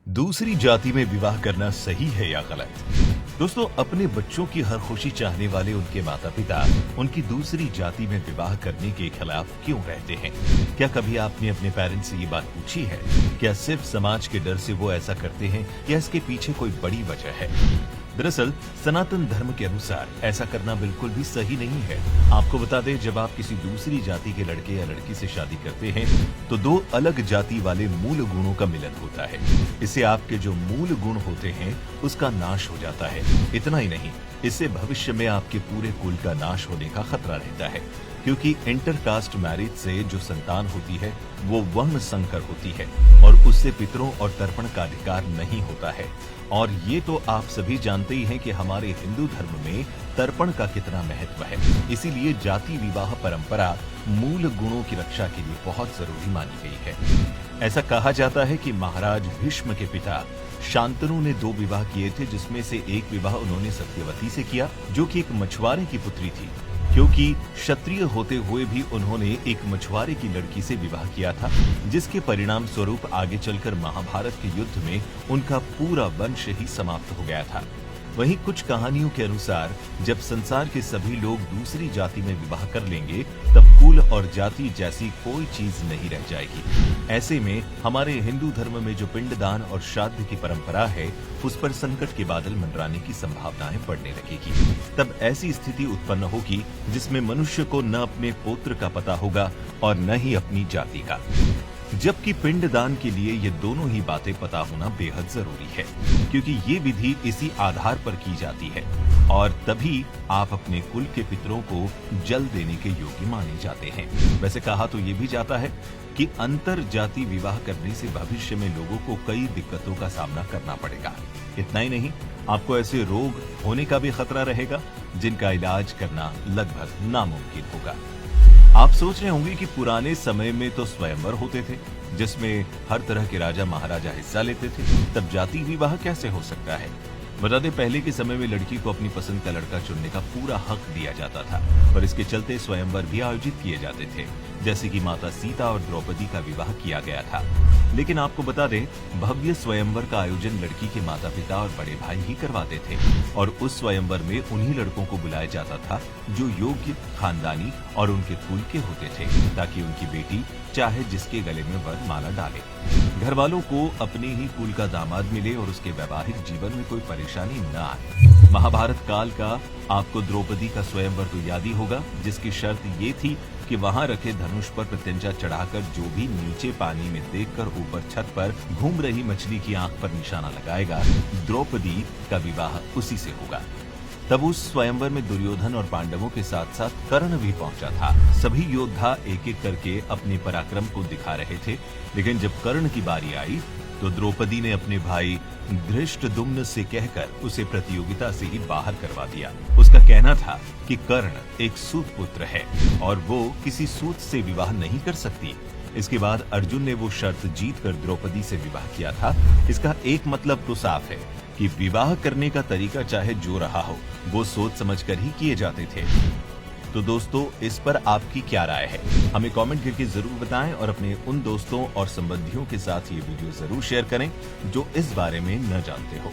दूसरी जाति में विवाह करना सही है या गलत? दोस्तों, अपने बच्चों की हर खुशी चाहने वाले उनके माता पिता उनकी दूसरी जाति में विवाह करने के खिलाफ क्यों रहते हैं? क्या कभी आपने अपने पेरेंट्स से ये बात पूछी है? क्या सिर्फ समाज के डर से वो ऐसा करते हैं या इसके पीछे कोई बड़ी वजह है? दरअसल सनातन धर्म के अनुसार ऐसा करना बिल्कुल भी सही नहीं है। आपको बता दें, जब आप किसी दूसरी जाति के लड़के या लड़की से शादी करते हैं तो दो अलग जाति वाले मूल गुणों का मिलन होता है। इससे आपके जो मूल गुण होते हैं उसका नाश हो जाता है। इतना ही नहीं, इससे भविष्य में आपके पूरे कुल का नाश होने का खतरा रहता है, क्योंकि इंटरकास्ट मैरिज से जो संतान होती है वो वर्ण संकर होती है और उससे पितरों और तर्पण का अधिकार नहीं होता है। और ये तो आप सभी जानते ही हैं कि हमारे हिंदू धर्म में तर्पण का कितना महत्व है। इसीलिए जाति विवाह परंपरा मूल गुणों की रक्षा के लिए बहुत जरूरी मानी गई है। ऐसा कहा जाता है कि महाराज भीष्म के पिता शांतनु ने 2 विवाह किए थे, जिसमें से एक विवाह उन्होंने सत्यवती से किया, जो कि एक मछुआरे की पुत्री थी। क्योंकि क्षत्रिय होते हुए भी उन्होंने एक मछुआरे की लड़की से विवाह किया था, जिसके परिणाम स्वरूप आगे चलकर महाभारत के युद्ध में उनका पूरा वंश ही समाप्त हो गया था। वहीं कुछ कहानियों के अनुसार जब संसार के सभी लोग दूसरी जाति में विवाह कर लेंगे तब कुल और जाति जैसी कोई चीज नहीं रह जाएगी। ऐसे में हमारे हिंदू धर्म में जो पिंडदान और श्राद्ध की परंपरा है उस पर संकट के बादल मंडराने की संभावनाएं बढ़ने लगेगी। तब ऐसी स्थिति उत्पन्न होगी जिसमें मनुष्य को न अपने पोत्र का पता होगा और न ही अपनी जाति का, जबकि पिंडदान के लिए ये दोनों ही बातें पता होना बेहद जरूरी है, क्योंकि ये विधि इसी आधार पर की जाती है और तभी आप अपने कुल के पितरों को जल देने के योग्य माने जाते हैं। वैसे कहा तो ये भी जाता है कि अंतर जाति विवाह करने से भविष्य में लोगों को कई दिक्कतों का सामना करना पड़ेगा। इतना ही नहीं, आपको ऐसे रोग होने का भी खतरा रहेगा जिनका इलाज करना लगभग नामुमकिन होगा। आप सोच रहे होंगे कि पुराने समय में तो स्वयंवर होते थे जिसमें हर तरह के राजा महाराजा हिस्सा लेते थे, तब जाति विवाह कैसे हो सकता है? बता दें, पहले के समय में लड़की को अपनी पसंद का लड़का चुनने का पूरा हक दिया जाता था और इसके चलते स्वयंवर भी आयोजित किए जाते थे, जैसे कि माता सीता और द्रौपदी का विवाह किया गया था। लेकिन आपको बता दें, भव्य स्वयंवर का आयोजन लड़की के माता पिता और बड़े भाई ही करवाते थे और उस स्वयंवर में उन्हीं लड़कों को बुलाया जाता था जो योग्य, खानदानी और उनके कुल के होते थे, ताकि उनकी बेटी चाहे जिसके गले में वर माला डाले, घर वालों को अपने ही कुल का दामाद मिले और उसके वैवाहिक जीवन में कोई परेशानी न आए। महाभारत काल का आपको द्रौपदी का स्वयंवर तो याद ही होगा, जिसकी शर्त ये थी कि वहां रखे धनुष पर प्रत्यंचा चढ़ाकर जो भी नीचे पानी में देखकर ऊपर छत पर घूम रही मछली की आंख पर निशाना लगाएगा, द्रौपदी का विवाह उसी से होगा। तब उस स्वयंवर में दुर्योधन और पांडवों के साथ साथ कर्ण भी पहुंचा था। सभी योद्धा एक एक करके अपने पराक्रम को दिखा रहे थे, लेकिन जब कर्ण की बारी आई तो द्रौपदी ने अपने भाई धृष्टद्युम्न से कहकर उसे प्रतियोगिता से ही बाहर करवा दिया। उसका कहना था कि कर्ण एक सूत पुत्र है और वो किसी सूत से विवाह नहीं कर सकती। इसके बाद अर्जुन ने वो शर्त जीत कर द्रौपदी से विवाह किया था। इसका एक मतलब तो साफ है कि विवाह करने का तरीका चाहे जो रहा हो, वो सोच समझकर ही किए जाते थे। तो दोस्तों, इस पर आपकी क्या राय है? हमें कमेंट करके जरूर बताएं और अपने उन दोस्तों और संबंधियों के साथ ये वीडियो जरूर शेयर करें जो इस बारे में न जानते हो।